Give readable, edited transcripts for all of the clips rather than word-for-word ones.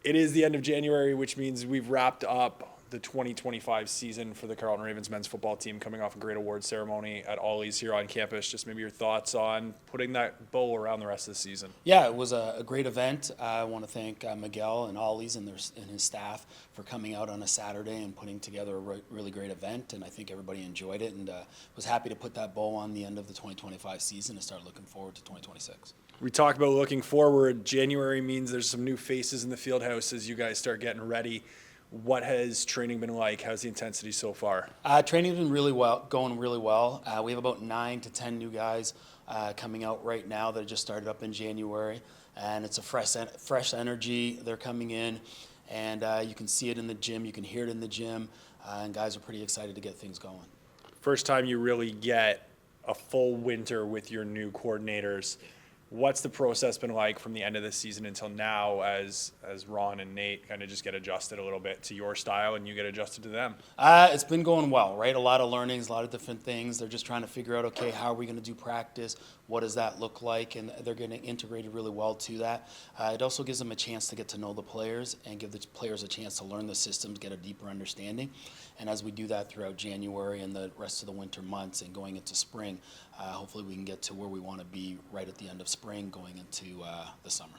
It is the end of January, which means we've wrapped up the 2025 season for the Carleton Ravens men's football team, coming off a great award ceremony at Ollie's here on campus. Just maybe your thoughts on putting that bow around the rest of the season. Yeah, it was a great event. I want to thank Miguel and Ollie's and his staff for coming out on a Saturday and putting together a really great event. And I think everybody enjoyed it, and was happy to put that bow on the end of the 2025 season and start looking forward to 2026. We talked about looking forward. January means there's some new faces in the field house as you guys start getting ready. What has training been like? How's the intensity so far? Training's been going really well. We have about 9 to 10 new guys coming out right now that just started up in January, and it's a fresh energy. They're coming in, and you can see it in the gym. You can hear it in the gym, and guys are pretty excited to get things going. First time you really get a full winter with your new coordinators. What's the process been like from the end of the season until now as Ron and Nate kind of just get adjusted a little bit to your style and you get adjusted to them? It's been going well, right? A lot of learnings, a lot of different things. They're just trying to figure out, okay, how are we going to do practice? What does that look like? And they're getting integrated really well to that. It also gives them a chance to get to know the players and give the players a chance to learn the systems, get a deeper understanding. And as we do that throughout January and the rest of the winter months and going into spring, hopefully we can get to where we want to be right at the end of spring going into the summer.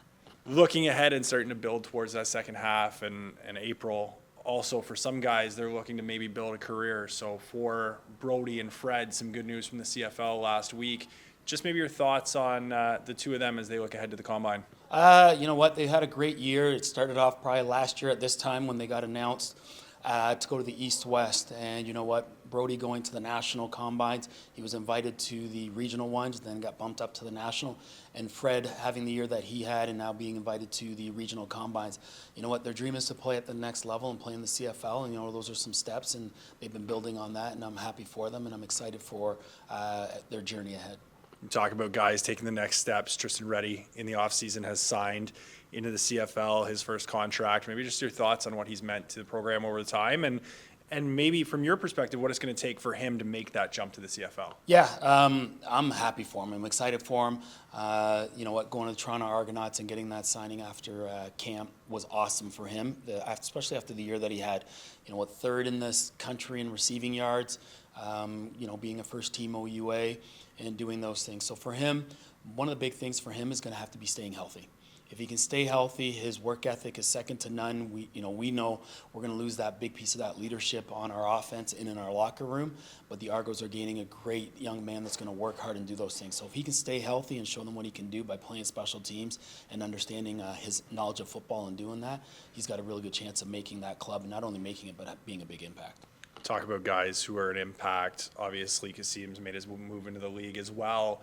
Looking ahead and starting to build towards that second half and April, also for some guys, they're looking to maybe build a career. So for Brody and Fred, some good news from the CFL last week. Just maybe your thoughts on the two of them as they look ahead to the Combine. You know what? They had a great year. It started off probably last year at this time when they got announced to go to the East-West. And you know what? Brody going to the national combines. He was invited to the regional ones, then got bumped up to the national. And Fred having the year that he had and now being invited to the regional combines. You know what? Their dream is to play at the next level and play in the CFL. And, you know, those are some steps, and they've been building on that. And I'm happy for them, and I'm excited for their journey ahead. You talk about guys taking the next steps. Tristan Reddy in the offseason has signed into the CFL, his first contract. Maybe just your thoughts on what he's meant to the program over the time, and maybe from your perspective, what it's going to take for him to make that jump to the CFL. Yeah, I'm happy for him. I'm excited for him. You know what, going to the Toronto Argonauts and getting that signing after camp was awesome for him, especially after the year that he had. You know what, third in this country in receiving yards, you know, being a first-team OUA and doing those things. So for him, one of the big things for him is going to have to be staying healthy. If he can stay healthy, his work ethic is second to none. We know we're going to lose that big piece of that leadership on our offense and in our locker room, but the Argos are gaining a great young man that's going to work hard and do those things. So if he can stay healthy and show them what he can do by playing special teams and understanding his knowledge of football and doing that, he's got a really good chance of making that club, and not only making it, but being a big impact. Talk about guys who are an impact. Obviously, Kasim's made his move into the league as well.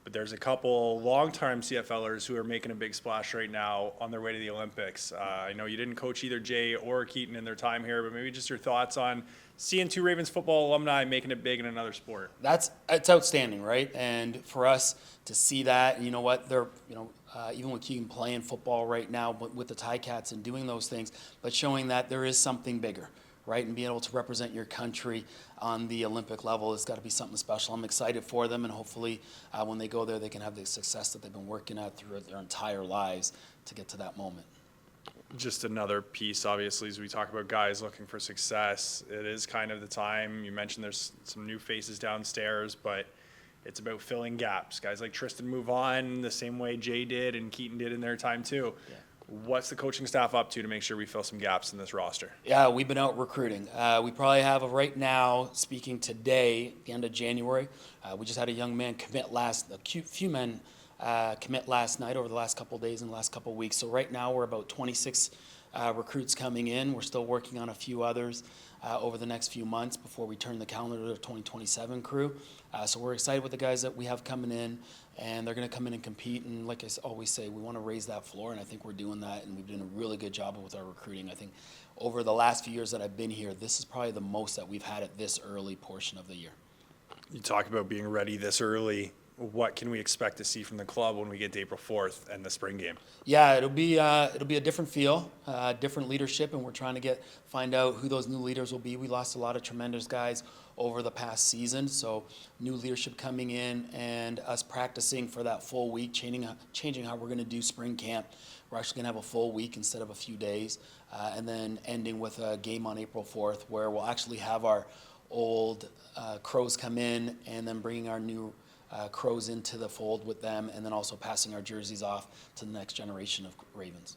But there's a couple long-time CFLers who are making a big splash right now on their way to the Olympics. I know you didn't coach either Jay or Keaton in their time here, but maybe just your thoughts on seeing two Ravens football alumni making it big in another sport. It's outstanding, right? And for us to see that, you know what, they're, even with Keaton playing football right now with the Ticats and doing those things, but showing that there is something bigger, right? And being able to represent your country on the Olympic level has got to be something special. I'm excited for them, and hopefully when they go there, they can have the success that they've been working at through their entire lives to get to that moment. Just another piece, obviously, as we talk about guys looking for success, it is kind of the time. You mentioned there's some new faces downstairs, but it's about filling gaps. Guys like Tristan move on the same way Jay did and Keaton did in their time too. Yeah. What's the coaching staff up to make sure we fill some gaps in this roster? Yeah, we've been out recruiting. We probably have right now, speaking today, the end of January, we just had a young man commit few men commit last night over the last couple of days and the last couple of weeks. So right now we're about 26 recruits coming in. We're still working on a few others over the next few months before we turn the calendar to the 2027 crew. So we're excited with the guys that we have coming in, and they're going to come in and compete. And like I always say, we want to raise that floor, and I think we're doing that, and we've done a really good job with our recruiting. I think over the last few years that I've been here, this is probably the most that we've had at this early portion of the year. You talk about being ready this early. What can we expect to see from the club when we get to April 4th and the spring game? Yeah, it'll be a different feel, different leadership, and we're trying to find out who those new leaders will be. We lost a lot of tremendous guys over the past season, so new leadership coming in and us practicing for that full week, changing how we're going to do spring camp. We're actually going to have a full week instead of a few days, and then ending with a game on April 4th where we'll actually have our old Crows come in and then bringing our new Crows into the fold with them, and then also passing our jerseys off to the next generation of Ravens.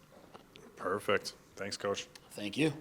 Perfect. Thanks, Coach. Thank you.